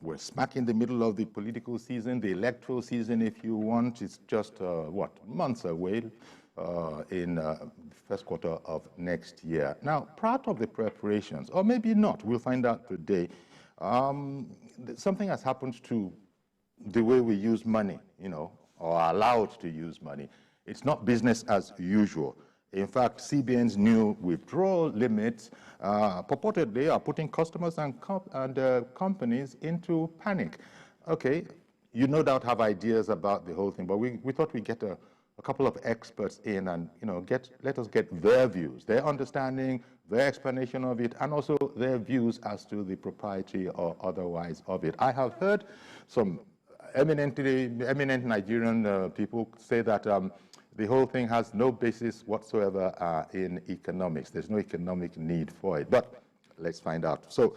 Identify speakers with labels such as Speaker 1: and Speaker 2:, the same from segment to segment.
Speaker 1: we're smack in the middle of the political season, the electoral season, if you want. It's just, months away in the first quarter of next year. Now, part of the preparations, or maybe not, we'll find out today, something has happened to the way we use money, or are allowed to use money. It's not business as usual. In fact, CBN's new withdrawal limits purportedly are putting customers and companies into panic. Okay, you no doubt have ideas about the whole thing, but we thought we'd get a couple of experts in and let us get their views, their understanding, their explanation of it, and also their views as to the propriety or otherwise of it. I have heard some eminent Nigerian people say that the whole thing has no basis whatsoever in economics. There's no economic need for it. But let's find out. So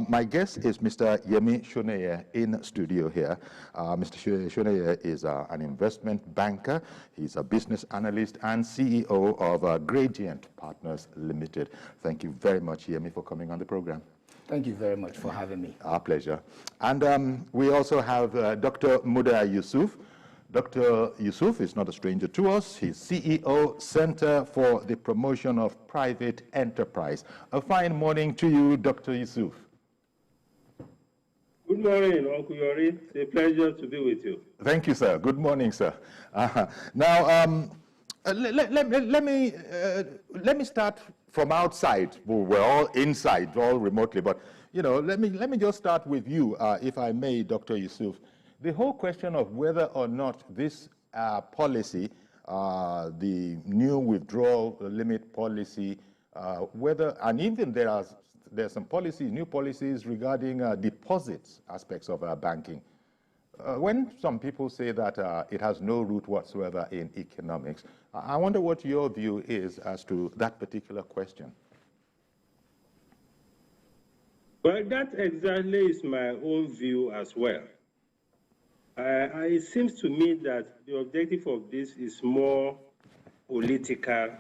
Speaker 1: my guest is Mr. Yemi Shoneye in studio here. Mr. Shoneye is an investment banker. He's a business analyst and CEO of Gradient Partners Limited. Thank you very much, Yemi, for coming on the program.
Speaker 2: Thank you very much for having me.
Speaker 1: Our pleasure. And we also have Dr. Muda Yusuf. Dr. Yusuf is not a stranger to us. He's CEO, Center for the Promotion of Private Enterprise. A fine morning to you, Dr. Yusuf.
Speaker 3: Good morning, Uncle Yori. It's a pleasure to be with you.
Speaker 1: Thank you, sir. Good morning, sir. Now, let me start from outside. We're all inside, all remotely, but let me just start with you, if I may, Dr. Yusuf. The whole question of whether or not this policy, the new withdrawal limit policy, and even there's some policies, new policies regarding deposits aspects of banking. When some people say that it has no root whatsoever in economics, I wonder what your view is as to that particular question.
Speaker 3: Well, that exactly is my own view as well. It seems to me that the objective of this is more political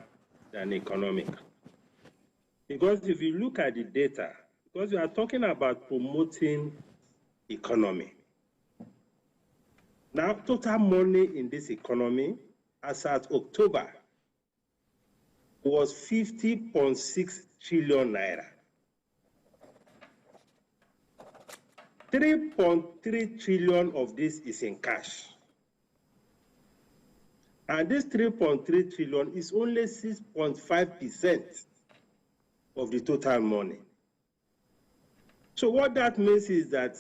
Speaker 3: than economic. Because if you look at the data, because we are talking about promoting economy. Now, total money in this economy, as at October, was 50.6 trillion naira. 3.3 trillion of this is in cash. And this 3.3 trillion is only 6.5% of the total money. So what that means is that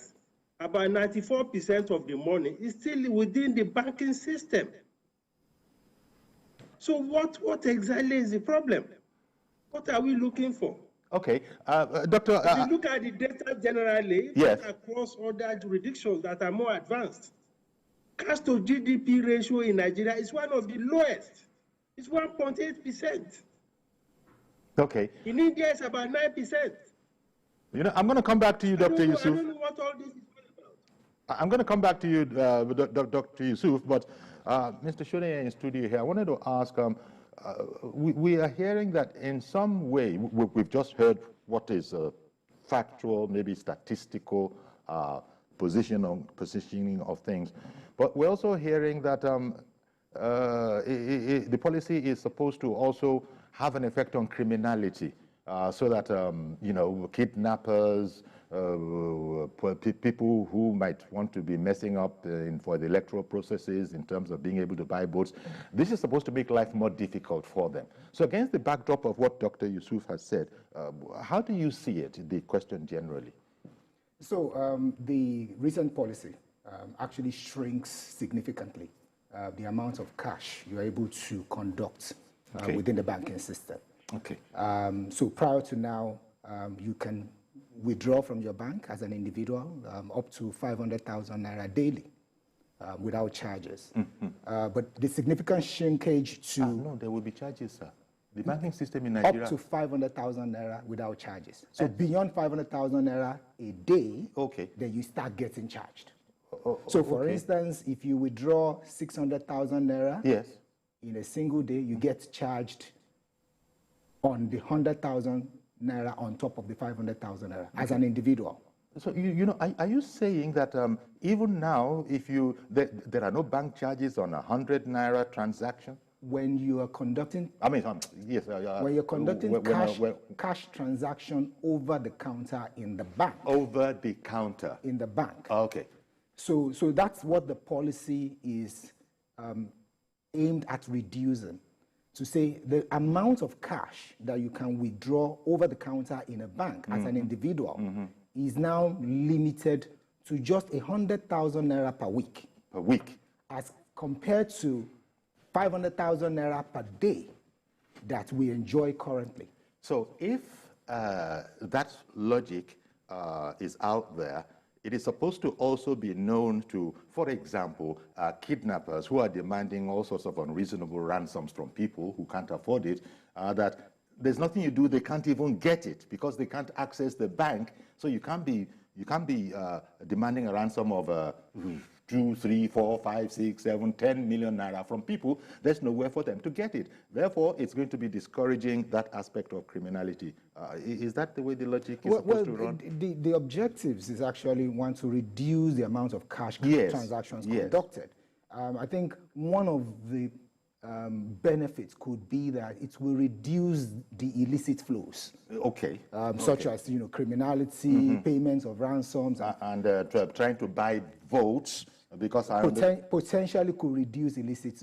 Speaker 3: about 94% of the money is still within the banking system. So what exactly is the problem? What are we looking for?
Speaker 1: Okay, Doctor.
Speaker 3: If you look at the data generally,
Speaker 1: yes,
Speaker 3: across other jurisdictions that are more advanced, cash to GDP ratio in Nigeria is one of the lowest. It's 1.8%.
Speaker 1: Okay.
Speaker 3: In India, it's about 9%.
Speaker 1: I'm going to come back to you, Dr. Yusuf.
Speaker 3: I don't know what all this is about.
Speaker 1: I'm going to come back to you, Dr. Yusuf, but Mr. Shoneye in studio here, I wanted to ask, we are hearing that in some way, we've just heard what is factual, maybe statistical positioning of things, but we're also hearing that the policy is supposed to also have an effect on criminality, so that kidnappers, people who might want to be messing up for the electoral processes in terms of being able to buy votes, this is supposed to make life more difficult for them. So against the backdrop of what Dr. Yusuf has said, how do you see it, the question generally?
Speaker 2: So the recent policy actually shrinks significantly the amount of cash you're able to conduct within the banking system.
Speaker 1: Okay.
Speaker 2: So prior to now, you can withdraw from your bank as an individual up to 500,000 naira daily without charges.
Speaker 1: Mm-hmm.
Speaker 2: But the significant shrinkage to...
Speaker 1: no, there will be charges, sir. The banking system in Nigeria...
Speaker 2: Up to 500,000 naira without charges. So beyond 500,000 naira a day, then you start getting charged. So for instance, if you withdraw 600,000 naira in a single day, you get charged on the 100,000 naira on top of the 500,000 naira as an individual.
Speaker 1: So, are you saying that even now, if there are no bank charges on 100 naira transaction?
Speaker 2: When you are conducting,
Speaker 1: yes.
Speaker 2: When you're conducting cash transaction over the counter in the bank.
Speaker 1: Over the counter.
Speaker 2: In the bank.
Speaker 1: Okay.
Speaker 2: So that's what the policy is aimed at reducing. To say the amount of cash that you can withdraw over the counter in a bank as an individual is now limited to just 100,000 naira per week.
Speaker 1: Per week.
Speaker 2: As compared to 500,000 naira per day that we enjoy currently.
Speaker 1: So if that logic is out there, it is supposed to also be known to, for example, kidnappers who are demanding all sorts of unreasonable ransoms from people who can't afford it, that there's nothing you do, they can't even get it because they can't access the bank. So you can't be demanding a ransom of 2, 3, 4, 5, 6, 7, 10 million naira from people. There's nowhere for them to get it. Therefore, it's going to be discouraging that aspect of criminality. Is that the way the logic is supposed to run?
Speaker 2: The objectives is actually want to reduce the amount of cash transactions conducted. I think one of the benefits could be that it will reduce the illicit flows.
Speaker 1: Okay.
Speaker 2: Such as criminality, payments of ransoms,
Speaker 1: and trying to buy votes. Because
Speaker 2: potentially could reduce illicit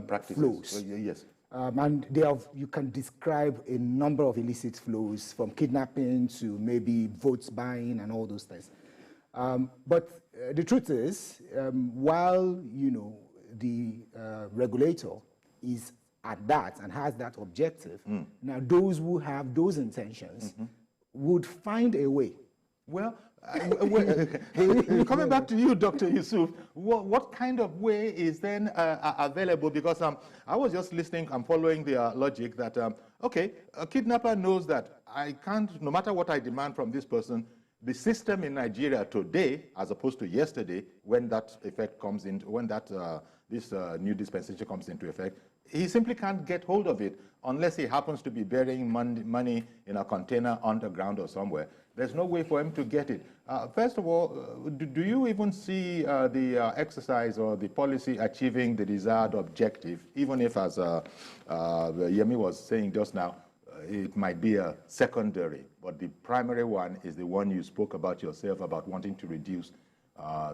Speaker 1: practices.
Speaker 2: Flows.
Speaker 1: Yes.
Speaker 2: And you can describe a number of illicit flows from kidnapping to maybe votes buying and all those things. But the truth is, while the regulator is at that and has that objective, now those who have those intentions would find a way.
Speaker 1: Well, coming back to you, Dr. Yusuf, what kind of way is then available? Because I was just listening, I'm following the logic that, okay, a kidnapper knows that I can't, no matter what I demand from this person, the system in Nigeria today, as opposed to yesterday, when that effect comes in, when that this new dispensation comes into effect, he simply can't get hold of it unless he happens to be burying money in a container underground or somewhere. There's no way for him to get it. First of all, do you even see the exercise or the policy achieving the desired objective, even if, as Yemi was saying just now, it might be a secondary, but the primary one is the one you spoke about yourself, about wanting to reduce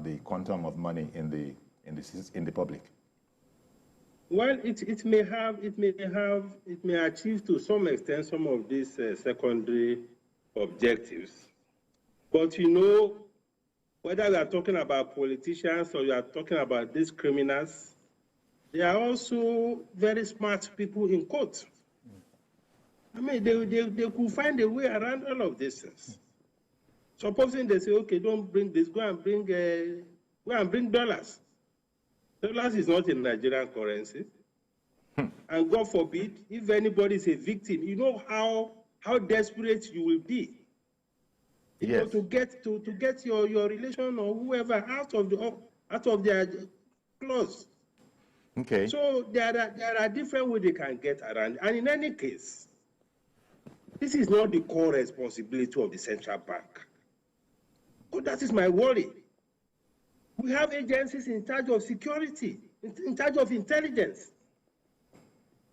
Speaker 1: the quantum of money in the public?
Speaker 3: Well, it may achieve to some extent some of these secondary objectives. But whether we are talking about politicians or you are talking about these criminals, they are also very smart people in court. I mean, they could find a way around all of these things. Supposing they say, okay, don't bring this, go and bring dollars. Dollars is not a Nigerian currency. And God forbid, if anybody is a victim, you know how desperate you will be.
Speaker 1: Yes.
Speaker 3: To get your relation or whoever out of their clause.
Speaker 1: Okay.
Speaker 3: So there are different ways they can get around. And in any case, this is not the core responsibility of the central bank. But that is my worry. We have agencies in charge of security, in charge of intelligence.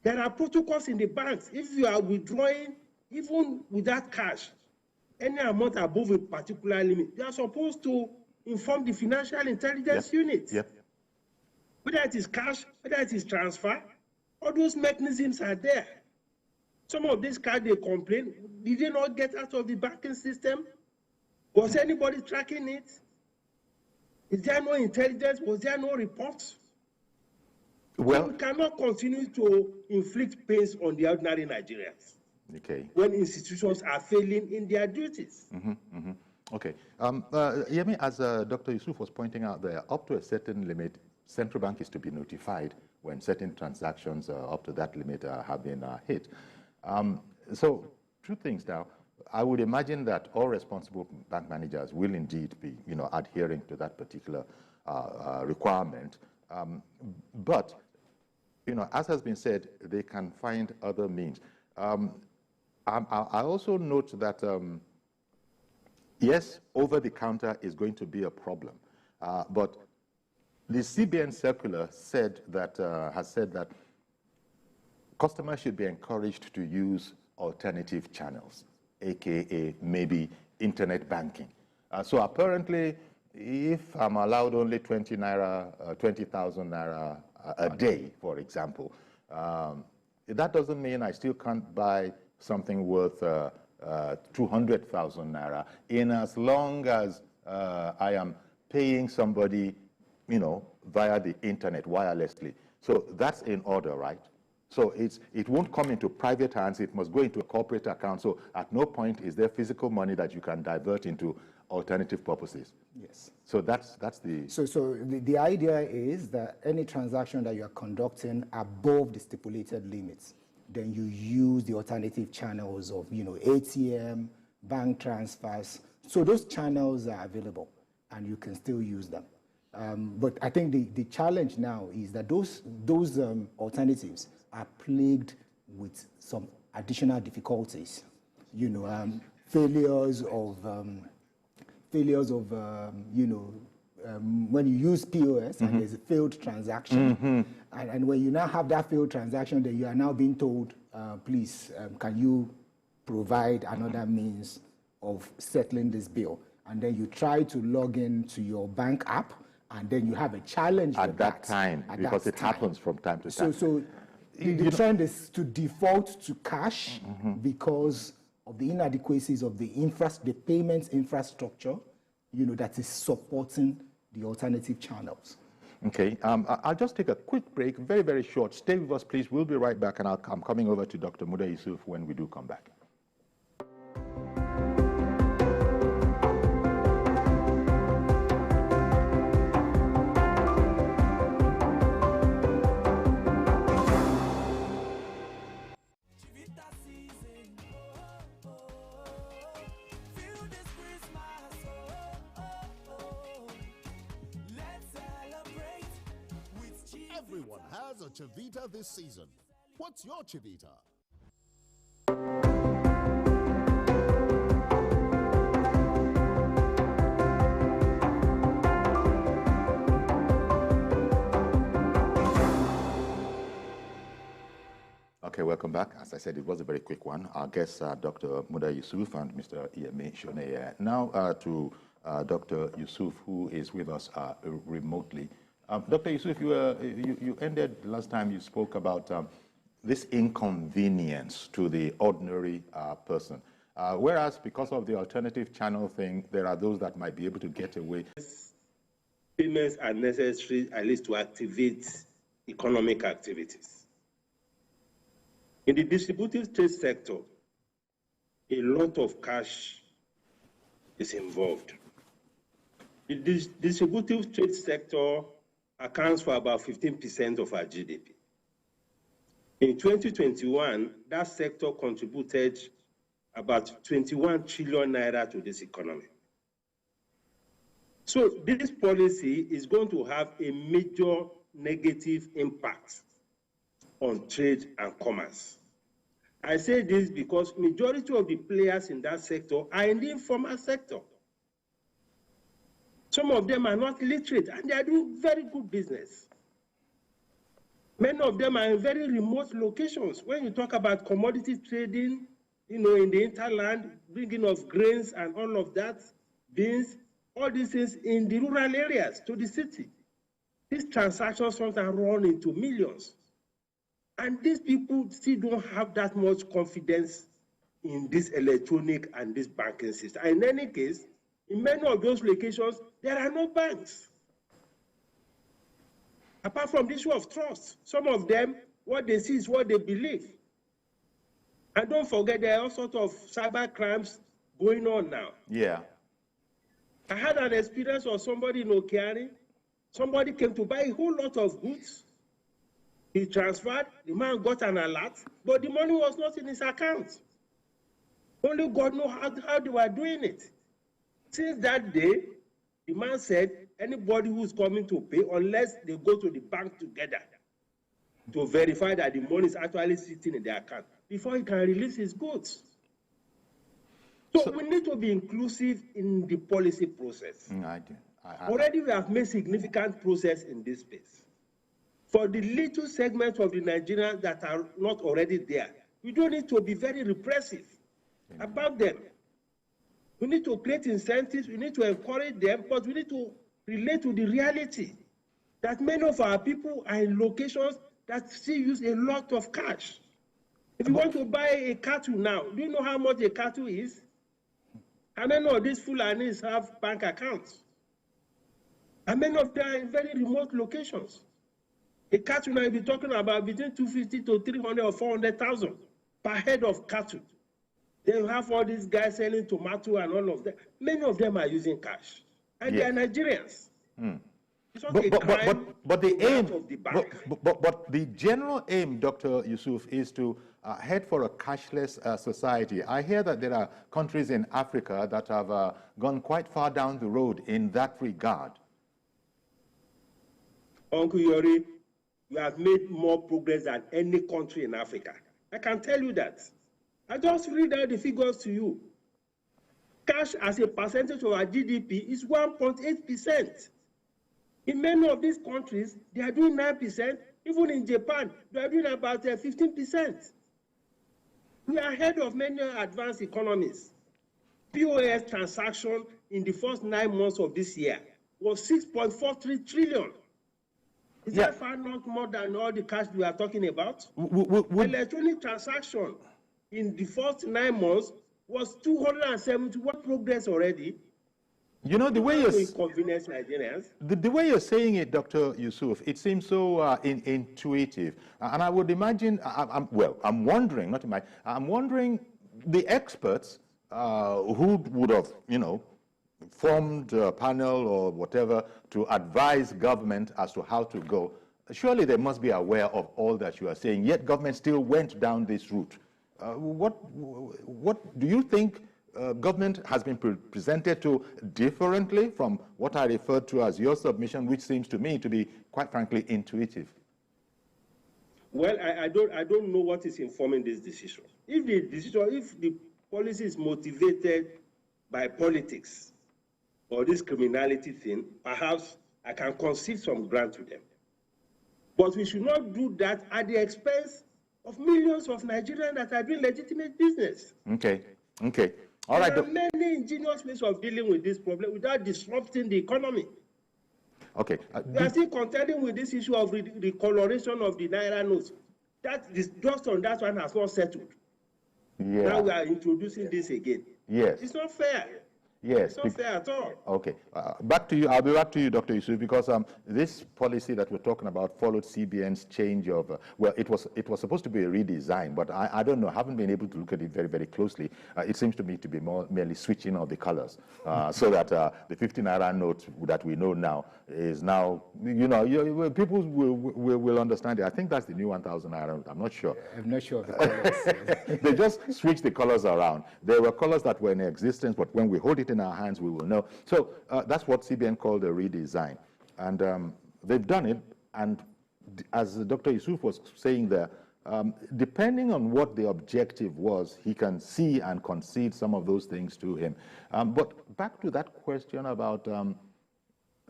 Speaker 3: There are protocols in the banks. If you are withdrawing, even without cash, any amount above a particular limit, they are supposed to inform the financial intelligence unit.
Speaker 1: Yep.
Speaker 3: Whether it is cash, whether it is transfer, all those mechanisms are there. Some of these cards they complain, did they not get out of the banking system? Was anybody tracking it? Is there no intelligence? Was there no reports?
Speaker 1: Well,
Speaker 3: we cannot continue to inflict pains on the ordinary Nigerians.
Speaker 1: Okay.
Speaker 3: When institutions are failing in their duties.
Speaker 1: Okay. Yemi, as Dr. Yusuf was pointing out there, up to a certain limit, central bank is to be notified when certain transactions up to that limit have been hit. So, two things now. I would imagine that all responsible bank managers will indeed be, adhering to that particular requirement. But, as has been said, they can find other means. I also note that Yes, over-the-counter is going to be a problem. But the CBN circular said that, has said that customers should be encouraged to use alternative channels, aka maybe internet banking. So apparently, if I'm allowed only 20,000 naira a day, for example, that doesn't mean I still can't buy something worth 200,000 naira, in as long as I am paying somebody, you know, via the internet wirelessly. So that's in order, right? So it won't come into private hands. It must go into a corporate account. So at no point is there physical money that you can divert into alternative purposes.
Speaker 2: Yes.
Speaker 1: So that's the...
Speaker 2: So the idea is that any transaction that you are conducting above the stipulated limits, then you use the alternative channels of, you know, ATM, bank transfers. So those channels are available, and you can still use them. But I think the challenge now is that those alternatives are plagued with some additional difficulties. You know, failures of you know, when you use POS and there's a failed transaction, and when you now have that failed transaction, then you are now being told, please, can you provide another means of settling this bill? And then you try to log into your bank app, and then you have a challenge
Speaker 1: at that time, because it happens from time to time.
Speaker 2: So the trend is to default to cash because of the inadequacies of the payments infrastructure, you know, that is supporting the alternative channels.
Speaker 1: Okay, I'll just take a quick break, very, very short. Stay with us, please. We'll be right back, and I'm coming over to Dr. Muda Yusuf when we do come back.
Speaker 4: Everyone has a Chivita this season. What's your Chivita?
Speaker 1: Okay, welcome back. As I said, it was a very quick one. Our guests are Dr. Muda Yusuf and Mr. Iyemi Shoneye. Now to Dr. Yusuf, who is with us remotely. Dr. Yusuf, you ended last time you spoke about this inconvenience to the ordinary person. Whereas because of the alternative channel thing, there are those that might be able to get away.
Speaker 3: Payments are necessary at least to activate economic activities. In the distributive trade sector, a lot of cash is involved. The distributive trade sector accounts for about 15% of our GDP. In 2021, that sector contributed about 21 trillion naira to this economy. So this policy is going to have a major negative impact on trade and commerce. I say this because majority of the players in that sector are in the informal sector. Some of them are not literate, and they are doing very good business. Many of them are in very remote locations. When you talk about commodity trading, you know, in the hinterland, bringing of grains and all of that, beans, all these things in the rural areas to the city. These transactions sometimes run into millions. And these people still don't have that much confidence in this electronic and this banking system. And in any case, in many of those locations, there are no banks. Apart from the issue of trust, some of them, what they see is what they believe. And don't forget, there are all sorts of cyber crimes going on now.
Speaker 1: Yeah.
Speaker 3: I had an experience of somebody in Okeani. Somebody came to buy a whole lot of goods. He transferred, the man got an alert, but the money was not in his account. Only God knows how they were doing it. Since that day, the man said, anybody who's coming to pay, unless they go to the bank together to verify that the money is actually sitting in their account, before he can release his goods. So we need to be inclusive in the policy process.
Speaker 1: I do.
Speaker 3: Already we have made significant progress in this space. For the little segments of the Nigerians that are not already there, we don't need to be very repressive about them. We need to create incentives, we need to encourage them, but we need to relate to the reality that many of our people are in locations that still use a lot of cash. If you want to buy a cattle now, do you know how much a cattle is? How many of these Fulanis have bank accounts? And many of them are in very remote locations. A cattle now, you'll be talking about between 250 to 300 or 400,000 per head of cattle. Then you have all these guys selling tomato and all of that. Many of them are using cash. And they are Nigerians. It's not a crime
Speaker 1: but the aim,
Speaker 3: of the bank.
Speaker 1: but the general aim, Dr. Yusuf, is to head for a cashless society. I hear that there are countries in Africa that have gone quite far down the road in that regard.
Speaker 3: Uncle Yori, you have made more progress than any country in Africa. I can tell you that. I just read out the figures to you. Cash as a percentage of our GDP is 1.8%. In many of these countries, they are doing 9%. Even in Japan, they are doing about 15%. We are ahead of many advanced economies. POS transaction in the first 9 months of this year was 6.43 trillion. Is that far not more than all the cash we are talking about? Electronic transaction in the first 9 months was 271 progress already.
Speaker 1: You know, the way you're
Speaker 3: inconvenience Nigerians.
Speaker 1: The way you're saying it, Dr. Yusuf, it seems so intuitive. And I would imagine, I'm wondering, I'm wondering the experts who would have, formed a panel or whatever to advise government as to how to go. Surely they must be aware of all that you are saying, yet government still went down this route. What do you think government has been presented to differently from what I referred to as your submission, which seems to me to be, quite frankly, intuitive?
Speaker 3: Well, I don't know what is informing this decision. If the policy is motivated by politics or this criminality thing, perhaps I can concede some ground to them. But we should not do that at the expense of millions of Nigerians that are doing legitimate business.
Speaker 1: Okay. All right.
Speaker 3: There are many ingenious ways of dealing with this problem without disrupting the economy.
Speaker 1: Okay.
Speaker 3: We are still contending with this issue of the coloration of the Naira notes. Just on that one has not settled.
Speaker 1: Yeah.
Speaker 3: Now we are introducing this again.
Speaker 1: Yes.
Speaker 3: It's not fair.
Speaker 1: Yes.
Speaker 3: It's not fair at all.
Speaker 1: Okay. Back to you. I'll be back to you, Dr. Yusuf, because this policy that we're talking about followed CBN's change of, it was supposed to be a redesign, but I don't know. I haven't been able to look at it very, very closely. It seems to me to be merely switching of the colors so that the 50 Naira note that we know now is now, people will understand it. I think that's the new 1,000 Naira note. I'm not sure.
Speaker 2: I'm not sure of the colors.
Speaker 1: They just switched the colors around. There were colors that were in existence, but when we hold it in our hands, we will know. So that's what CBN called a redesign. And they've done it. And as Dr. Yusuf was saying there, depending on what the objective was, he can see and concede some of those things to him. But back to that question about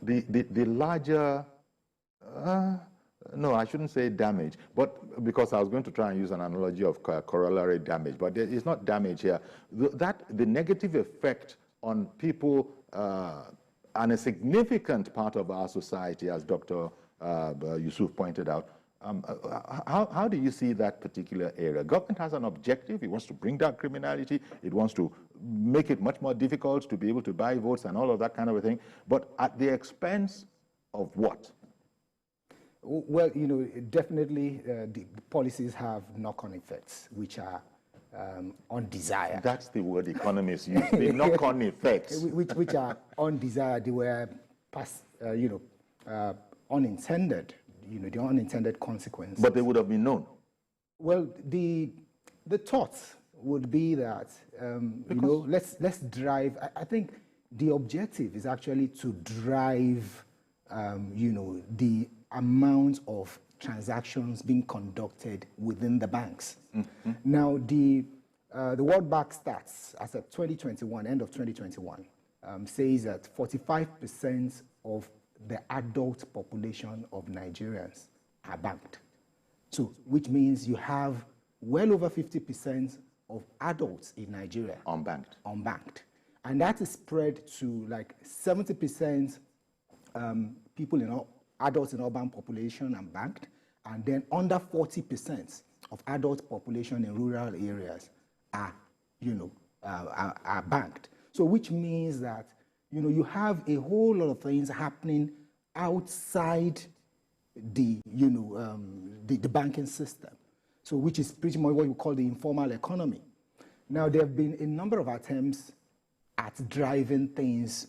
Speaker 1: the larger, no, I shouldn't say damage, but because I was going to try and use an analogy of corollary damage, but it's not damage here. The negative effect on people and a significant part of our society, as Dr. Yusuf pointed out, how do you see that particular area? Government has an objective. It wants to bring down criminality. It wants to make it much more difficult to be able to buy votes and all of that kind of a thing. But at the expense of what?
Speaker 2: Well, definitely the policies have knock-on effects, which are undesired.
Speaker 1: That's the word economists use, the knock-on effects.
Speaker 2: Which are undesired. They were unintended, the unintended consequences.
Speaker 1: But they would have been known.
Speaker 2: Well, the thought would be that, let's drive. I think the objective is actually to drive, the amount of transactions being conducted within the banks. Mm-hmm. Now, the World Bank stats as of 2021, end of 2021, says that 45% of the adult population of Nigerians are banked. So, which means you have well over 50% of adults in Nigeria unbanked. And that is spread to like 70% people adults in urban population unbanked, and then under 40% of adult population in rural areas are banked. So, which means that you have a whole lot of things happening outside the banking system. So, which is pretty much what you call the informal economy. Now, there have been a number of attempts at driving things,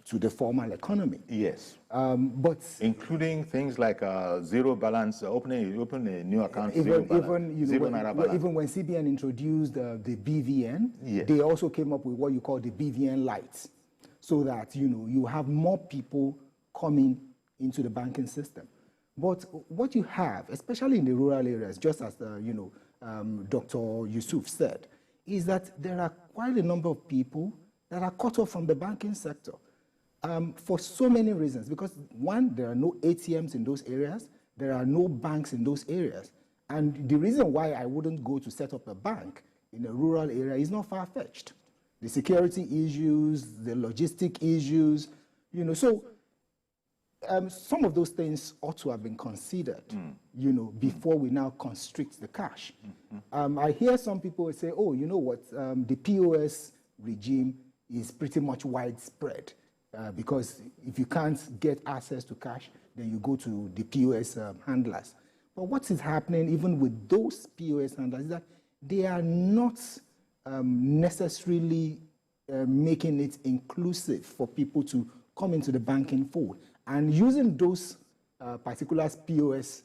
Speaker 2: to the formal economy.
Speaker 1: Yes.
Speaker 2: But
Speaker 1: including things like zero balance, open a new account, zero balance.
Speaker 2: Even when CBN introduced the BVN, yes, they also came up with what you call the BVN Lights, so that you have more people coming into the banking system. But what you have, especially in the rural areas, just as Dr. Yusuf said, is that there are quite a number of people that are cut off from the banking sector for so many reasons. Because one, there are no ATMs in those areas, there are no banks in those areas. And the reason why I wouldn't go to set up a bank in a rural area is not far-fetched. The security issues, the logistic issues, so some of those things ought to have been considered, before we now constrict the cash. I hear some people say, oh, you know what, the POS regime is pretty much widespread because if you can't get access to cash, then you go to the POS handlers. But what is happening even with those POS handlers is that they are not necessarily making it inclusive for people to come into the banking fold. And using those particular POS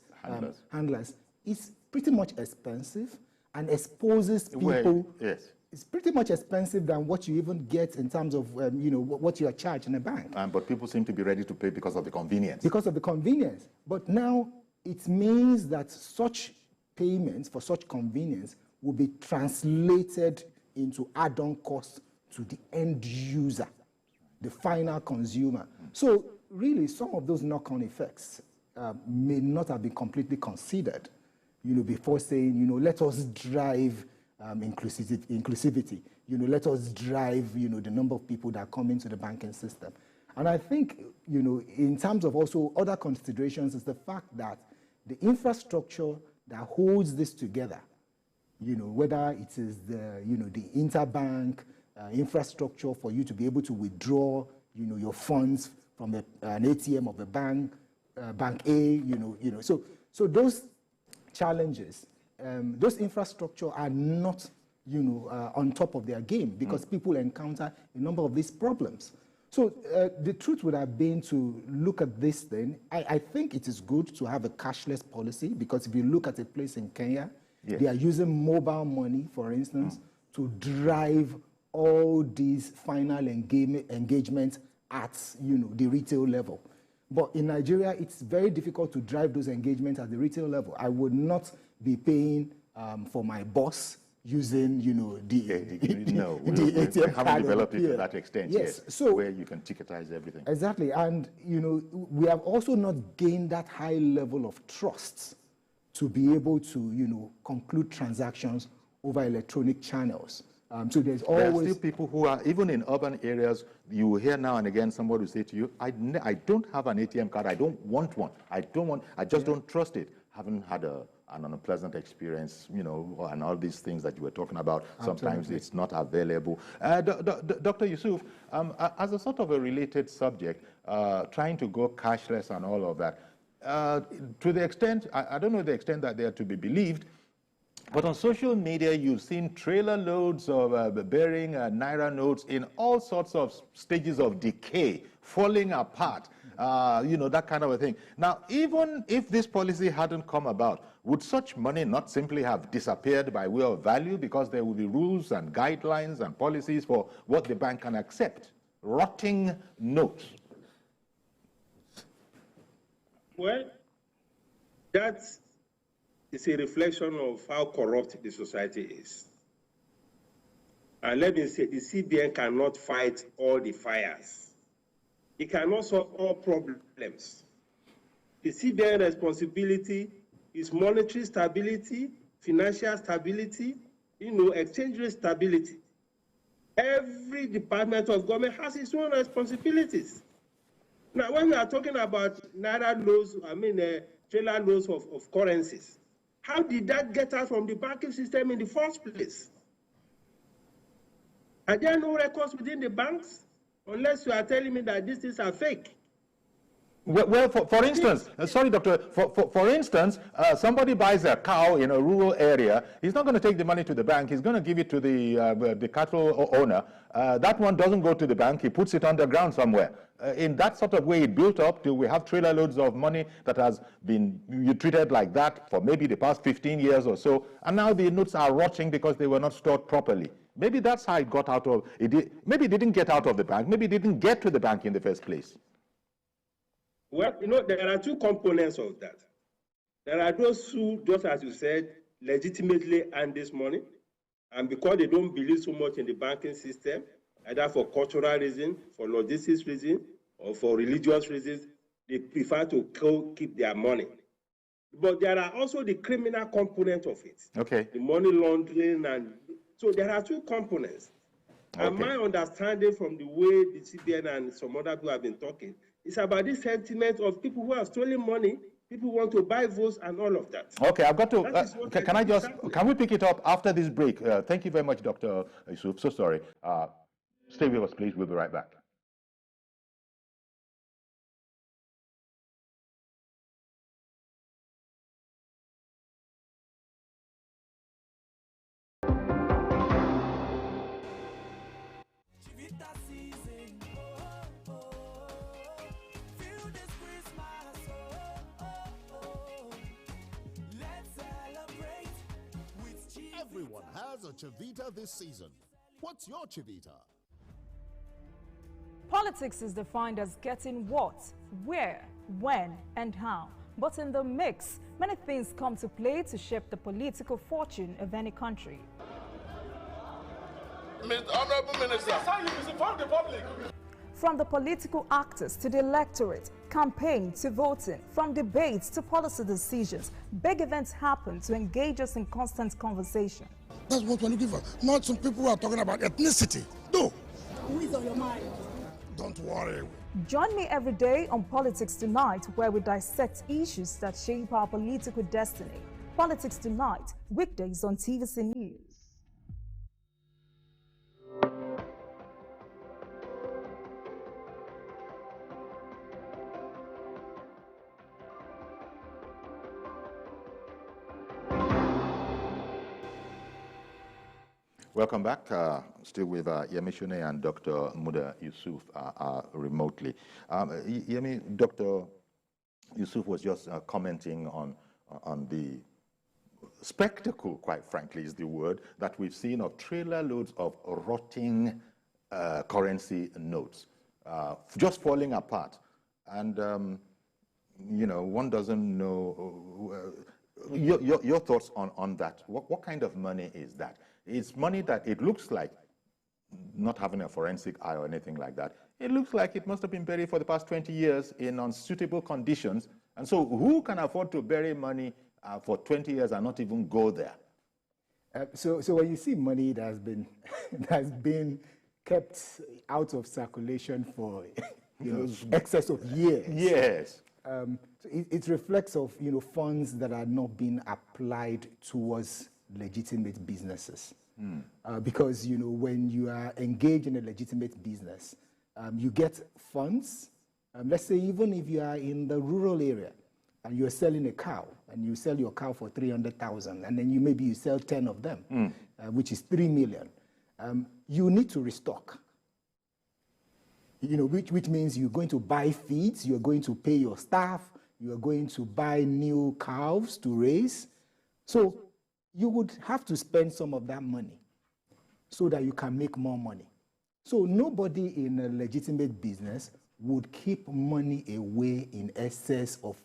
Speaker 2: handlers is pretty much expensive and exposes people.
Speaker 1: Yes.
Speaker 2: It's pretty much expensive than what you even get in terms of what you are charged in a bank.
Speaker 1: But people seem to be ready to pay because of the convenience.
Speaker 2: Because of the convenience. But now it means that such payments for such convenience will be translated into add-on costs to the end user, the final consumer. So really, some of those knock-on effects may not have been completely considered, before saying, let us drive inclusivity. Let us drive, the number of people that come into the banking system. And I think, in terms of also other considerations, is the fact that the infrastructure that holds this together, whether it is the interbank infrastructure for you to be able to withdraw, your funds from an ATM of a bank, Bank A, so those challenges, those infrastructure are not, on top of their game because people encounter a number of these problems. So the truth would have been to look at this thing. I think it is good to have a cashless policy because if you look at a place in Kenya, yes, they are using mobile money, for instance, to drive all these final engagements at the retail level. But in Nigeria, it's very difficult to drive those engagements at the retail level. I would not be paying for my boss using, the ATM
Speaker 1: we haven't developed it to that extent, yes,
Speaker 2: so,
Speaker 1: where you can ticketize everything.
Speaker 2: Exactly, and, we have also not gained that high level of trust to be able to, conclude transactions over electronic channels. So there are
Speaker 1: still people who are, even in urban areas, you will hear now and again somebody will say to you, I don't have an ATM card, I don't want one, I just don't trust it. Haven't had an unpleasant experience, and all these things that you were talking about. Sometimes Absolutely. It's not available. Dr. Yusuf, as a sort of a related subject, trying to go cashless and all of that, to the extent, I don't know the extent that they are to be believed, but on social media, you've seen trailer loads of bearing Naira notes in all sorts of stages of decay, falling apart, that kind of a thing. Now, even if this policy hadn't come about, would such money not simply have disappeared by way of value because there would be rules and guidelines and policies for what the bank can accept? Rotting notes.
Speaker 3: Well, that's it's a reflection of how corrupt the society is. And let me say, the CBN cannot fight all the fires. It cannot solve all problems. The CBN responsibility is monetary stability, financial stability, exchange rate stability. Every department of government has its own responsibilities. Now, when we are talking about naira loads, trailer loads of currencies, how did that get out from the banking system in the first place? Are there no records within the banks? Unless you are telling me that these things are fake.
Speaker 1: Well, for instance, sorry, doctor, for instance, somebody buys a cow in a rural area. He's not going to take the money to the bank. He's going to give it to the cattle owner. That one doesn't go to the bank. He puts it underground somewhere. In that sort of way, it built up till we have trailer loads of money that has been treated like that for maybe the past 15 years or so. And now the notes are rotting because they were not stored properly. Maybe that's how it got out of it. Maybe it didn't get out of the bank. Maybe it didn't get to the bank in the first place.
Speaker 3: Well, there are two components of that. There are those who, just as you said, legitimately earn this money, and because they don't believe so much in the banking system, either for cultural reasons, for logistics reasons, or for religious reasons, they prefer to keep their money. But there are also the criminal component of it.
Speaker 1: Okay.
Speaker 3: The money laundering, and so there are two components. Okay. And my understanding from the way the CBN and some other people have been talking, it's about this sentiment of people who have stolen money, people who want to buy votes and all of that.
Speaker 1: Okay, I've got to, can we pick it up after this break? Thank you very much, Dr. Yusuf. So sorry. Stay with us, please. We'll be right back.
Speaker 4: Everyone has a Chivita this season. What's your Chivita?
Speaker 5: Politics is defined as getting what, where, when, and how. But in the mix, many things come to play to shape the political fortune of any country.
Speaker 6: Honorable Minister, how you misinform the public?
Speaker 5: From the political actors to the electorate, campaign to voting, from debates to policy decisions, big events happen to engage us in constant conversation.
Speaker 6: That's what we're looking for. Not some people who are talking about ethnicity. No.
Speaker 7: Who is on your mind?
Speaker 6: Don't worry.
Speaker 5: Join me every day on Politics Tonight, where we dissect issues that shape our political destiny. Politics Tonight, weekdays on TVC News.
Speaker 1: Welcome back. Still with Yemi Shune and Dr. Muda Yusuf remotely. Yemi, Dr. Yusuf was just commenting on the spectacle, quite frankly, is the word, that we've seen of trailer loads of rotting currency notes just falling apart. And, one doesn't know your thoughts on that. What kind of money is that? It's money that it looks like, not having a forensic eye or anything like that, it looks like it must have been buried for the past 20 years in unsuitable conditions. And so who can afford to bury money for 20 years and not even go there?
Speaker 2: So when you see money that has been kept out of circulation for excess of years.
Speaker 1: Yes.
Speaker 2: So it reflects of funds that are not being applied towards legitimate businesses. Because when you are engaged in a legitimate business, you get funds. Let's say even if you are in the rural area and you're selling a cow, and you sell your cow for 300,000, and then maybe you sell 10 of them, which is 3 million. You need to restock. Which means you're going to buy feeds, you're going to pay your staff, you're going to buy new calves to raise. So you would have to spend some of that money so that you can make more money. So nobody in a legitimate business would keep money away in excess of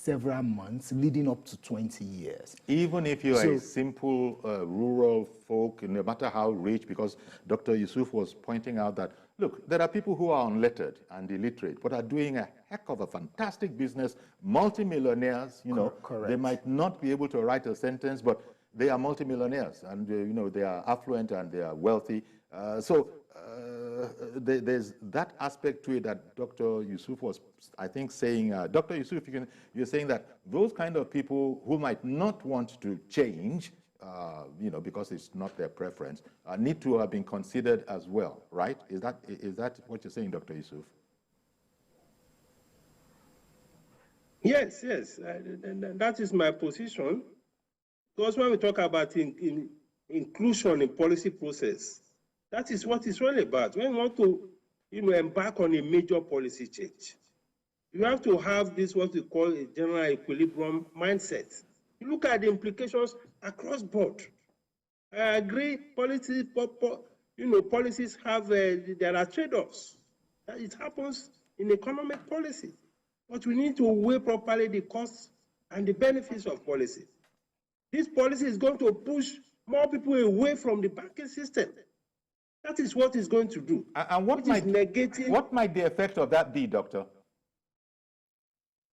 Speaker 2: several months leading up to 20 years.
Speaker 1: Even if you are a simple rural folk, no matter how rich, because Dr. Yusuf was pointing out that, look, there are people who are unlettered and illiterate, but are doing a heck of a fantastic business, multimillionaires, you know.
Speaker 2: Correct.
Speaker 1: They might not be able to write a sentence, but they are multimillionaires, and you know, they are affluent and they are wealthy. There's that aspect to it that Dr. Yusuf was, I think, saying. Dr. Yusuf, you're saying that those kind of people who might not want to change, you know, because it's not their preference, need to have been considered as well, right? Is that what you're saying, Dr. Yusuf?
Speaker 3: Yes, yes, and that is my position. Because when we talk about inclusion in policy process, that is what it's really about. When you want to, you know, embark on a major policy change, you have to have this, what we call a general equilibrium mindset. You look at the implications across board. I agree, policies have, there are trade-offs. It happens in economic policy. But we need to weigh properly the costs and the benefits of policy. This policy is going to push more people away from the banking system. That is what it's going to do.
Speaker 1: And what might the effect of that be, Doctor?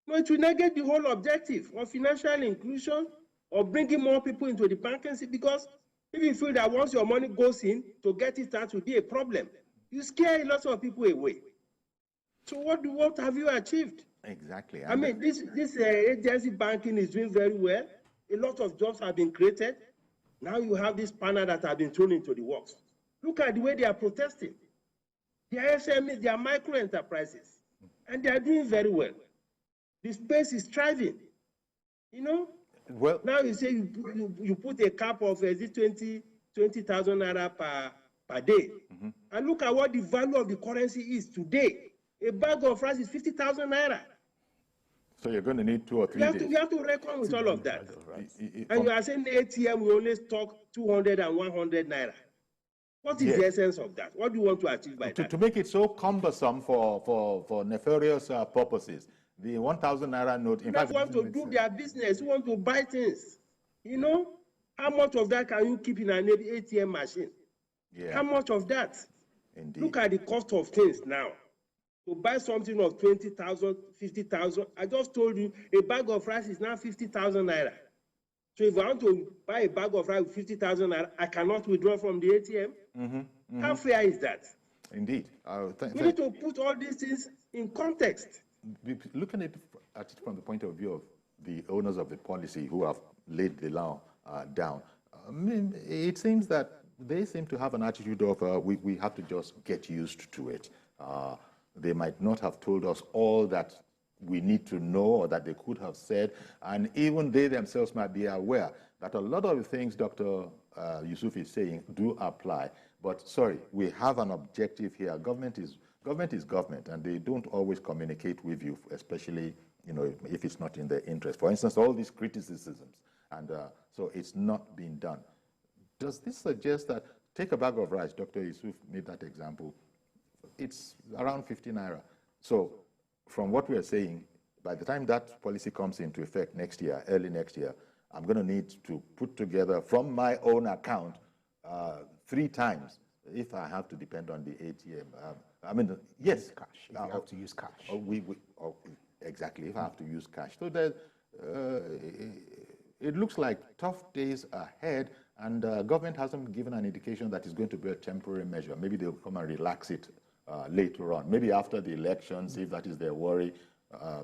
Speaker 3: No, it will negate the whole objective of financial inclusion or bringing more people into the banking system, because if you feel that once your money goes in, to get it out will be a problem, you scare a lot of people away. So what have you achieved?
Speaker 1: Exactly.
Speaker 3: I mean, this agency banking is doing very well. A lot of jobs have been created. Now you have this panel that have been thrown into the works. Look at the way they are protesting. They are SMEs, they are micro enterprises, and they are doing very well. The space is thriving. You know? Well, now you say you put a cap of 20,000 naira per day. Mm-hmm. And look at what the value of the currency is today. A bag of rice is 50,000 naira.
Speaker 1: So you're going to need 2 or 3 days.
Speaker 3: You have to reckon with all of that. And you are saying the ATM will only stock 200 and 100 naira. What is the essence of that? What do you want to achieve by that?
Speaker 1: To make it so cumbersome for nefarious purposes. The 1,000 naira note.
Speaker 3: In fact, want to do their business, who want to buy things. You know, how much of that can you keep in an ATM machine? Yeah. How much of that? Indeed. Look at the cost of things now. To buy something of 20,000, 50,000, I just told you a bag of rice is now 50,000 naira. So if I want to buy a bag of rice with 50,000 naira, I cannot withdraw from the ATM. Mm-hmm, mm-hmm. How fair is that?
Speaker 1: Indeed.
Speaker 3: We need to put all these things in context.
Speaker 1: Looking at it from the point of view of the owners of the policy who have laid the law down, it seems that they seem to have an attitude of we have to just get used to it. They might not have told us all that we need to know or that they could have said, and even they themselves might be aware that a lot of the things Dr. Yusuf is saying do apply. But sorry, we have an objective here. Government is government, and they don't always communicate with you, especially if it's not in their interest. For instance, all these criticisms, and so it's not being done. Does this suggest that, take a bag of rice, Dr. Yusuf made that example, it's around 50 naira. So from what we're saying, by the time that policy comes into effect next year, early next year, I'm going to need to put together from my own account 3 times if I have to depend on the ATM. I mean, yes.
Speaker 2: Cash. If you have to use cash.
Speaker 1: Exactly, if I have to use cash. So it looks like tough days ahead, and government hasn't given an indication that it's going to be a temporary measure. Maybe they'll come and relax it later on. Maybe after the elections, if that is their worry,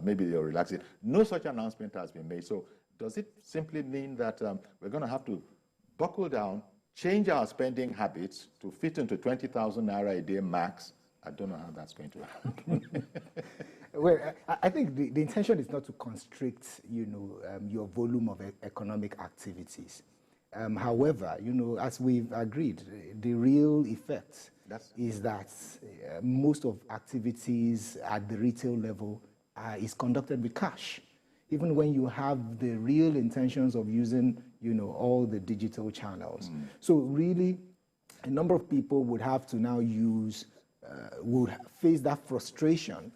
Speaker 1: maybe they'll relax it. No such announcement has been made. So does it simply mean that we're going to have to buckle down, change our spending habits to fit into 20,000 naira a day max? I don't know how that's going to happen.
Speaker 2: Well, I think the intention is not to constrict, your volume of economic activities. However, as we've agreed, the real effect is that most of activities at the retail level is conducted with cash, even when you have the real intentions of using, all the digital channels. So really, a number of people would have to now would face that frustration,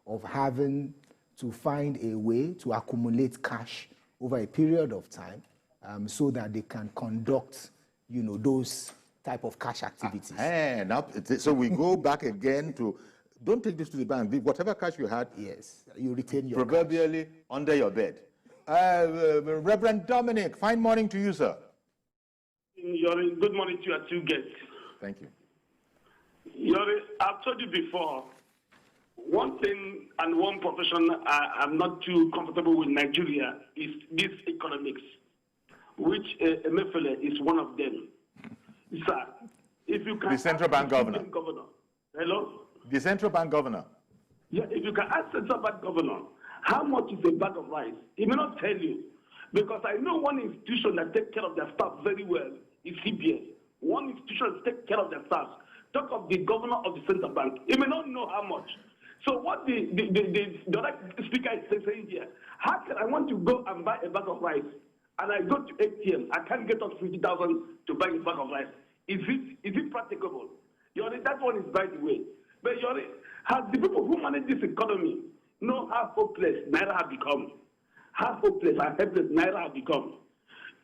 Speaker 2: of having to find a way to accumulate cash over a period of time so that they can conduct, those type of cash activities.
Speaker 1: So we go back again to, don't take this to the bank. Whatever cash you had,
Speaker 2: yes, you retain your
Speaker 1: proverbially
Speaker 2: cash
Speaker 1: under your bed. Reverend Dominic, fine morning to you, sir.
Speaker 7: Yori, good morning to your two guests.
Speaker 1: Thank you.
Speaker 7: Yori, I've told you before, one thing and one profession I'm not too comfortable with Nigeria is this economics, which Emefiele is one of them. Sir, if you can...
Speaker 1: The central bank governor.
Speaker 7: Hello?
Speaker 1: The central bank governor.
Speaker 7: Yeah, if you can ask central bank governor, how much is a bag of rice? He may not tell you. Because I know one institution that takes care of their staff very well is CBN. One institution that takes care of their staff. Talk of the governor of the central bank. He may not know how much. So what the other speaker is saying here, how can I want to go and buy a bag of rice and I go to ATM, I can't get up 50,000 to buy a bag of rice. Is it practicable? Yori, that one is by the way. But Yori, has the people who manage this economy know how hopeless Naira have become? How hopeless and helpless Naira have become?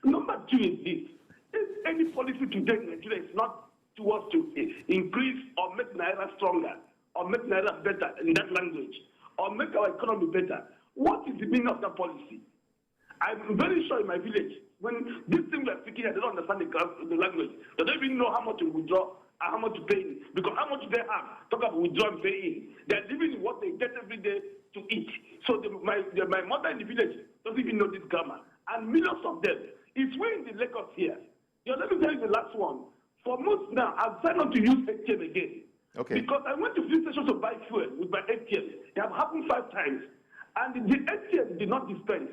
Speaker 7: Number two is this. If any policy today in Nigeria is not towards to increase or make Naira stronger, or make Naira better in that language, or make our economy better, what is the meaning of that policy? I'm very sure in my village, when this thing we are speaking here, they don't understand the language. They don't even know how much to withdraw and how much to pay in. Because how much they have, talk about withdraw and pay in. They're living in what they get every day to eat. So my mother in the village doesn't even know this grammar. And millions of them. It's way in the Lagos here. Let me tell you the last one. For months now, I've decided not to use ATM again.
Speaker 1: Okay.
Speaker 7: Because I went to fuel stations to buy fuel with my ATM. It have happened 5 times. And the ATM did not dispense.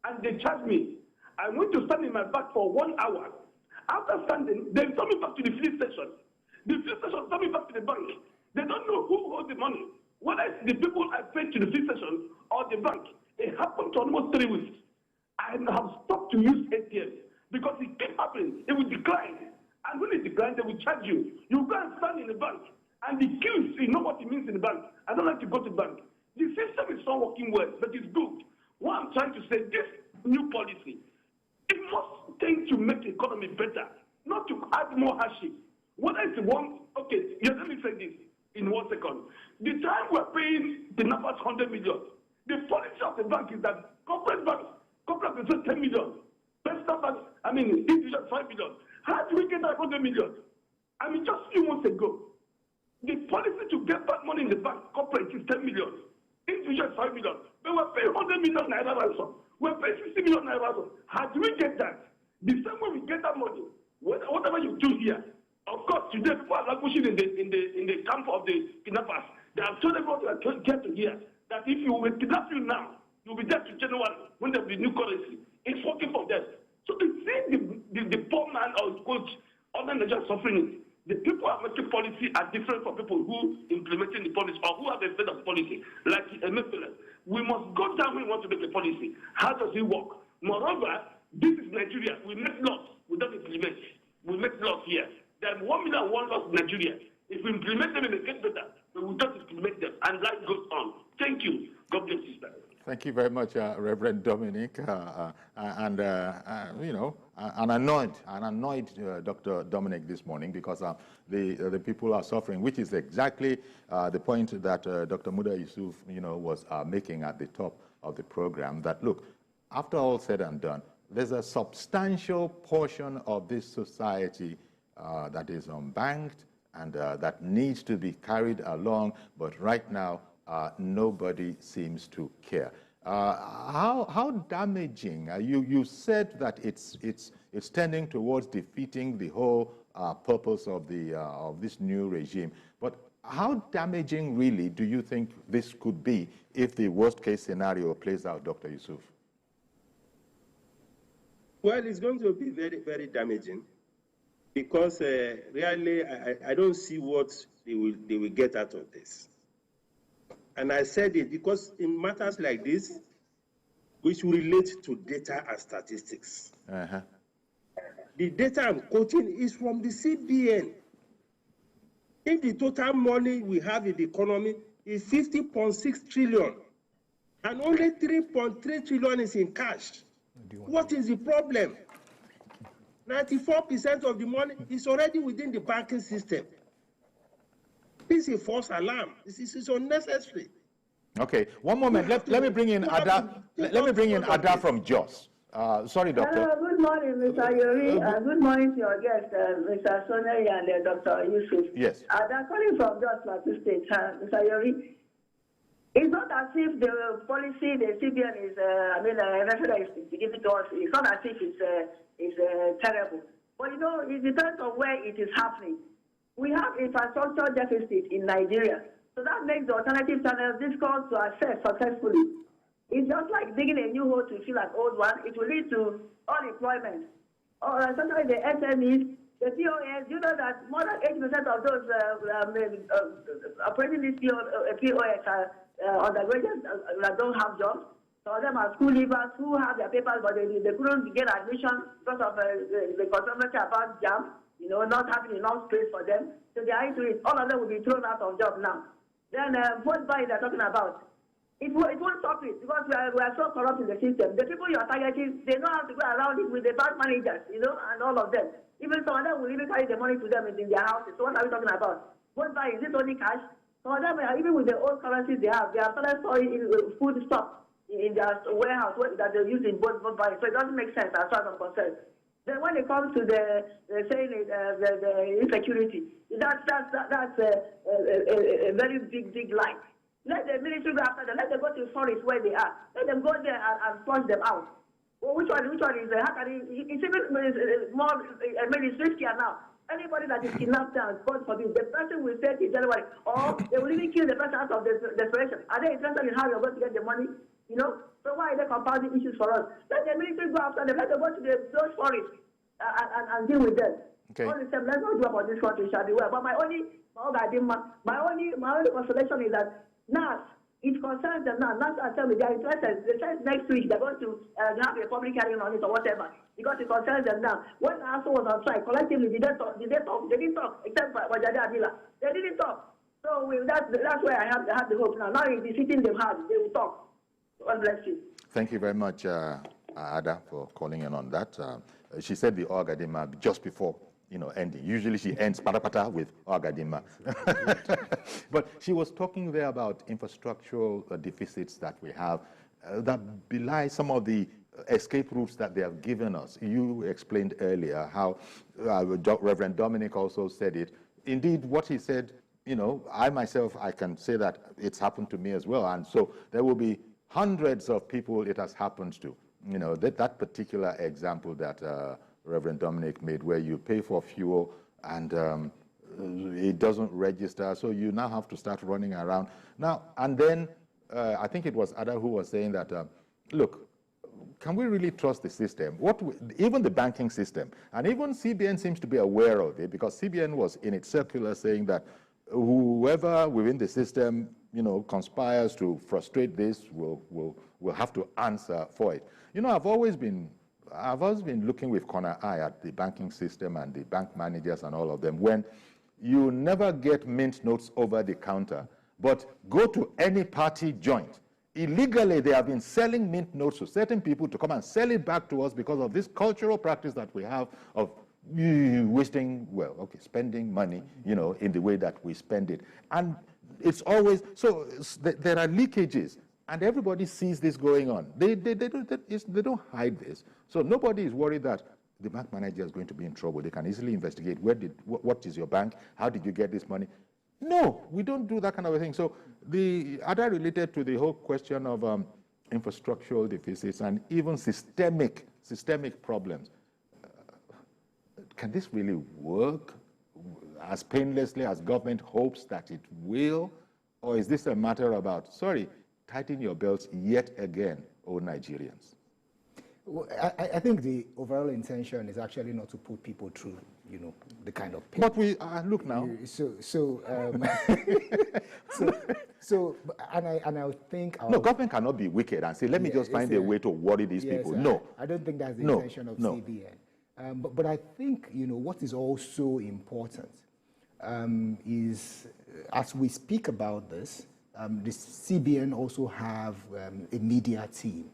Speaker 7: And they charged me. I went to stand in my back for 1 hour. After standing, they took me back to the fuel station. The fuel station took me back to the bank. They don't know who owes the money. Whether it's the people I paid to the fuel station or the bank. It happened for almost 3 weeks. I have stopped to use ATM because it kept happening. It would decline. And when it declines, they will charge you. You go and stand in the bank. And the queues, you know what it means in the bank. I don't like to go to the bank. The system is not working well, but it's good. What I'm trying to say, this new policy, it must tend to make the economy better, not to add more hardship. Whether it's one, okay, let me say this in 1 second. The time we're paying the numbers 100 million, the policy of the bank is that corporate banks is 10 million. Personal banks, individual 5 million. How do we get that 100 million? Just a few months ago, the policy to get back money in the bank, corporate is 10 million. Individual 5 million. But we're paying 100 million naira ransom. We're paying 60 million naira ransom. How do we get that? The same way we get that money, whatever you do here, of course, today people are languishing in the camp of the kidnappers. They have told everyone to get to here that if you will kidnap you now, you'll be there to January when there will be new currency. It's working for them. So to see the poor man or coach, other than just suffering it, the people who are making policy are different from people who implementing the policy or who have a set of policy. Like Emefiele, we must go down when we want to make a policy. How does it work? Moreover, this is Nigeria. We make laws. We don't implement. We make laws here. There are 1 million and 1 laws in Nigeria. If we implement them, it will get better. But we don't implement them. And life goes on. Thank you. God bless you, sir.
Speaker 1: Thank you very much, Reverend Dominic, and annoyed Dr. Dominic this morning because the people are suffering, which is exactly the point that Dr. Muda Yusuf, was making at the top of the program. That look, after all said and done, there's a substantial portion of this society that is unbanked and that needs to be carried along, but right now, nobody seems to care. How damaging? You said that it's tending towards defeating the whole purpose of this new regime. But how damaging really do you think this could be if the worst case scenario plays out, Dr. Yusuf?
Speaker 3: Well, it's going to be very, very damaging because really I don't see what they will get out of this. And I said it because in matters like this, which relate to data and statistics. The data I'm quoting is from the CBN. If the total money we have in the economy is 50.6 trillion, and only 3.3 trillion is in cash. What is the problem? 94% of the money is already within the banking system. This is a false alarm. This is unnecessary.
Speaker 1: Okay, one moment. Let me bring in Ada. Let me bring in Ada from Jos. Sorry, Doctor.
Speaker 8: Hello, good morning, Mr. Yori. Good morning to your guest, Mr. Soneri and Dr. Yusuf.
Speaker 1: Yes.
Speaker 8: They're calling from Jos Plateau State, Mr. Yori. It's not as if the policy, the CBN is, referendum is given to us. It's not as if it's terrible. But you know, it depends on where it is happening. We have infrastructure deficit in Nigeria, so that makes the alternative channels difficult to access successfully. It's just like digging a new hole to fill an old one. It will lead to unemployment. Or sometimes the SMEs, the POS, you know that more than 80% of those operating this POS are undergraduates that don't have jobs. Some of them are school leavers who have their papers, but they couldn't get admission because of the controversy about JAM, you know, not having enough space for them. So they are into it. All of them will be thrown out of job now. Then vote buy they're talking about. It won't stop it because we are so corrupt in the system. The people you are targeting, they know how to go around it with the bank managers, you know, and all of them. Even some of them will even carry the money to them in their houses. So what are we talking about? Vote buy, is it only cash? Some of them, even with the old currencies they have started storing food stock in their warehouse that they use in vote buy. So it doesn't make sense as far as I'm concerned. Then when it comes to the insecurity, that's a very big lie. Let the military go after them. Let them go to the forest where they are. Let them go there and flush them out. Well, which one is how can it's even more, it's riskier now. Anybody that is kidnapped now, God forbid, the person will say in January, or they will even kill the person out of desperation. Are they interested in how you're going to get the money? You know? So why are they compounding issues for us? Let the military go after them. Let them go to those forests and deal with them. Okay. All the same, let's not do about this country, shall be well. But my only consolation is that NAS, it concerns them now. NAS are telling me they are interested. They said next week they're going to have a public hearing on it or whatever because it concerns them now. When ASO was on strike, collectively, did they talk? They didn't talk, except for Wajadi Abila. They didn't talk. So that's where I have the hope now. Now if they're hitting them hard, they will talk. God bless you.
Speaker 1: Thank you very much, Ada, for calling in on that. She said the Ogadima just before ending. Usually she ends patapata with Ogadima. But she was talking there about infrastructural deficits that we have that belie some of the escape routes that they have given us. You explained earlier how Reverend Dominic also said it. Indeed, what he said, I myself, I can say that it's happened to me as well. And so there will be hundreds of people it has happened to. That particular example that Reverend Dominic made, where you pay for fuel and it doesn't register, so you now have to start running around. Now, and then I think it was Ada who was saying that, look, can we really trust the system? Even the banking system, and even CBN seems to be aware of it, because CBN was in its circular saying that whoever within the system, conspires to frustrate this will have to answer for it. I've always been looking with corner eye at the banking system and the bank managers and all of them, when you never get mint notes over the counter, but go to any party joint. Illegally, they have been selling mint notes to certain people to come and sell it back to us because of this cultural practice that we have of wasting, spending money, in the way that we spend it. And it's always, so there are leakages. And everybody sees this going on. They don't hide this. So nobody is worried that the bank manager is going to be in trouble. They can easily investigate what is your bank? How did you get this money? No, we don't do that kind of a thing. So the other related to the whole question of infrastructural deficits and even systemic problems. Can this really work as painlessly as government hopes that it will? Or is this a matter about, tighten your belts yet again, O Nigerians?
Speaker 2: Well, I think the overall intention is actually not to put people through, the kind of pain.
Speaker 1: But we look now.
Speaker 2: And I think
Speaker 1: government cannot be wicked and say, let me just find a way to worry these people. No,
Speaker 2: I don't think that's the intention of CBN. But I think what is also important is, as we speak about this, the CBN also have a media team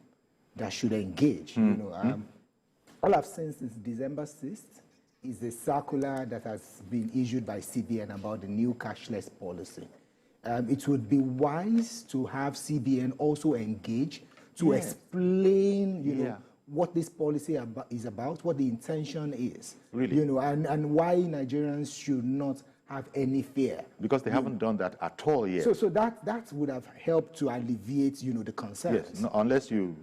Speaker 2: that should engage. All I've seen since December 6th is a circular that has been issued by CBN about the new cashless policy. It would be wise to have CBN also engage to explain, what this policy is about, what the intention is, and why Nigerians should not have any fear.
Speaker 1: Because they haven't done that at all yet.
Speaker 2: So that would have helped to alleviate, the concerns.
Speaker 1: Yes, no, unless you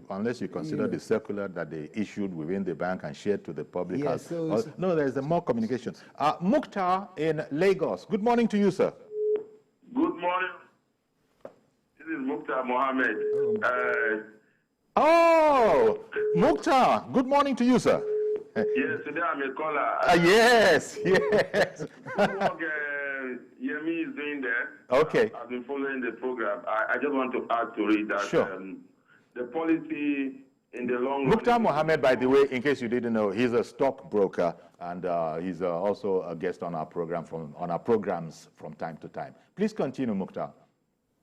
Speaker 1: consider the circular that they issued within the bank and shared to the public.
Speaker 2: Yes,
Speaker 1: no, there's more communication. Mukhtar in Lagos. Good morning to you, sir.
Speaker 9: Good morning. This is Mukhtar Mohammed.
Speaker 1: Mukhtar, good morning to you, sir.
Speaker 9: Yes, today I'm a caller.
Speaker 1: Yes.
Speaker 9: What work Yemi is doing there.
Speaker 1: Okay.
Speaker 9: I've been following the program. I just want to add to it that the policy in the long run...
Speaker 1: Mukhtar Mohammed, by the way, in case you didn't know, he's a stockbroker, and he's also a guest on our program on our programs from time to time. Please continue, Mukhtar.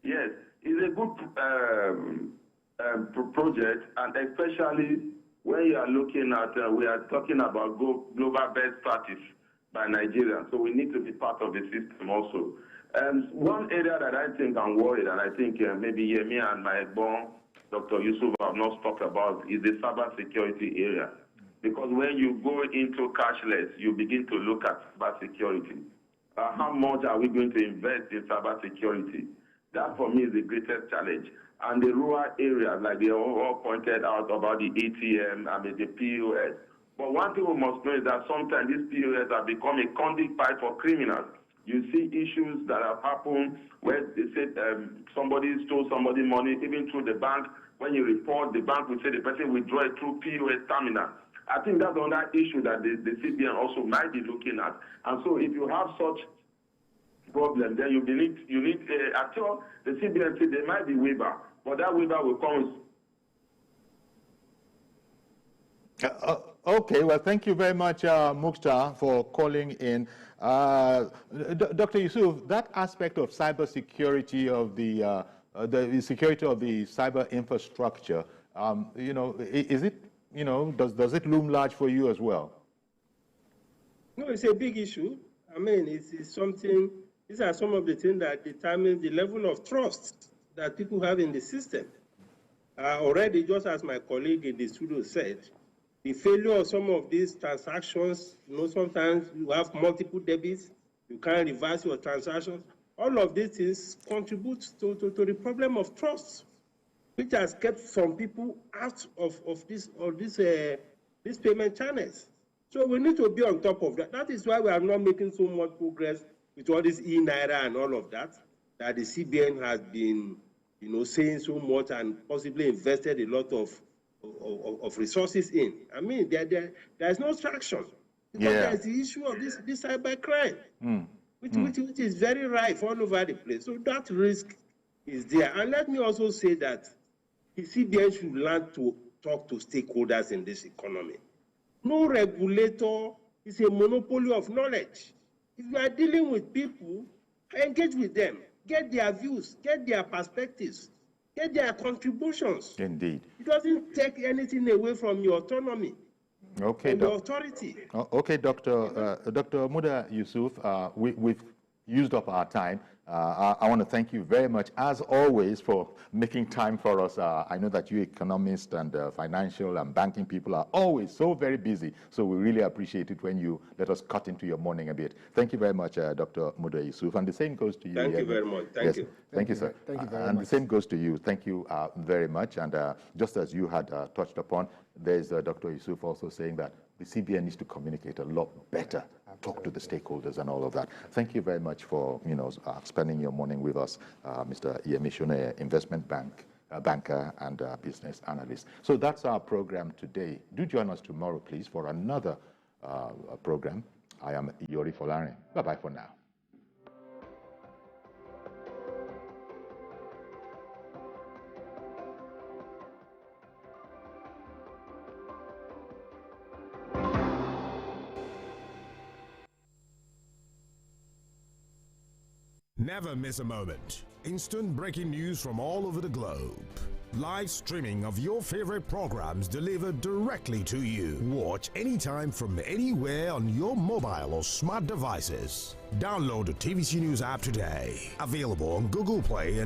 Speaker 9: Yes, it's a good project, and especially when you are looking at, we are talking about global best practice by Nigeria, so we need to be part of the system also. One area that I think I'm worried, and I think maybe Yemi and my bon, Dr. Yusuf, have not talked about, is the cyber security area. Because when you go into cashless, you begin to look at cyber security. How much are we going to invest in cyber security? That, for me, is the greatest challenge. And the rural areas, like they all pointed out about the ATM, the POS. But one thing we must know is that sometimes these POS have become a conduit pipe for criminals. You see issues that have happened where they say somebody stole somebody's money, even through the bank. When you report, the bank will say the person withdraw it through POS terminal. I think that's another issue that the CBN also might be looking at. And so if you have such problem, then you need until the CBN said there might be waiver, but that waiver will come.
Speaker 1: Okay, well, thank you very much, Mukhtar, for calling in. Dr. Yusuf, that aspect of cybersecurity of the security of the cyber infrastructure, is it, does it loom large for you as well?
Speaker 3: No, it's a big issue. I mean, it's something. These are some of the things that determine the level of trust that people have in the system. Already, just as my colleague in the studio said, the failure of some of these transactions, sometimes you have multiple debits, you can't reverse your transactions. All of these things contribute to the problem of trust, which has kept some people out of these payment channels. So we need to be on top of that. That is why we are not making so much progress with all this e-Naira and all of that the CBN has been, saying so much and possibly invested a lot of resources in. I mean, there's no traction. Because there's the issue of this cyber crime, which is very rife all over the place. So that risk is there. And let me also say that the CBN should learn to talk to stakeholders in this economy. No regulator is a monopoly of knowledge. If you are dealing with people, engage with them, get their views, get their perspectives, get their contributions.
Speaker 1: Indeed.
Speaker 3: It doesn't take anything away from your autonomy.
Speaker 1: Okay,
Speaker 3: and your authority.
Speaker 1: Okay, Dr. Muda Yusuf, we've used up our time. I want to thank you very much, as always, for making time for us. I know that you economists and financial and banking people are always so very busy, so we really appreciate it when you let us cut into your morning a bit. Thank you very much, Dr. Muda Yusuf, and the same goes to you.
Speaker 3: Thank you very much. Thank you.
Speaker 1: Thank you, sir.
Speaker 2: Thank you very much.
Speaker 1: And the same goes to you. Thank you very much. And just as you had touched upon, there's Dr. Yusuf also saying that the CBN needs to communicate a lot better, talk to the stakeholders and all of that. Thank you very much for spending your morning with us, Mr. Yemi Shone, investment banker and business analyst. So that's our program today. Do join us tomorrow, please, for another program. I am Yori Folarin. Bye-bye for now.
Speaker 10: Never miss a moment. Instant breaking news from all over the globe. Live streaming of your favorite programs delivered directly to you. Watch anytime from anywhere on your mobile or smart devices. Download the TVC News app today. Available on Google Play and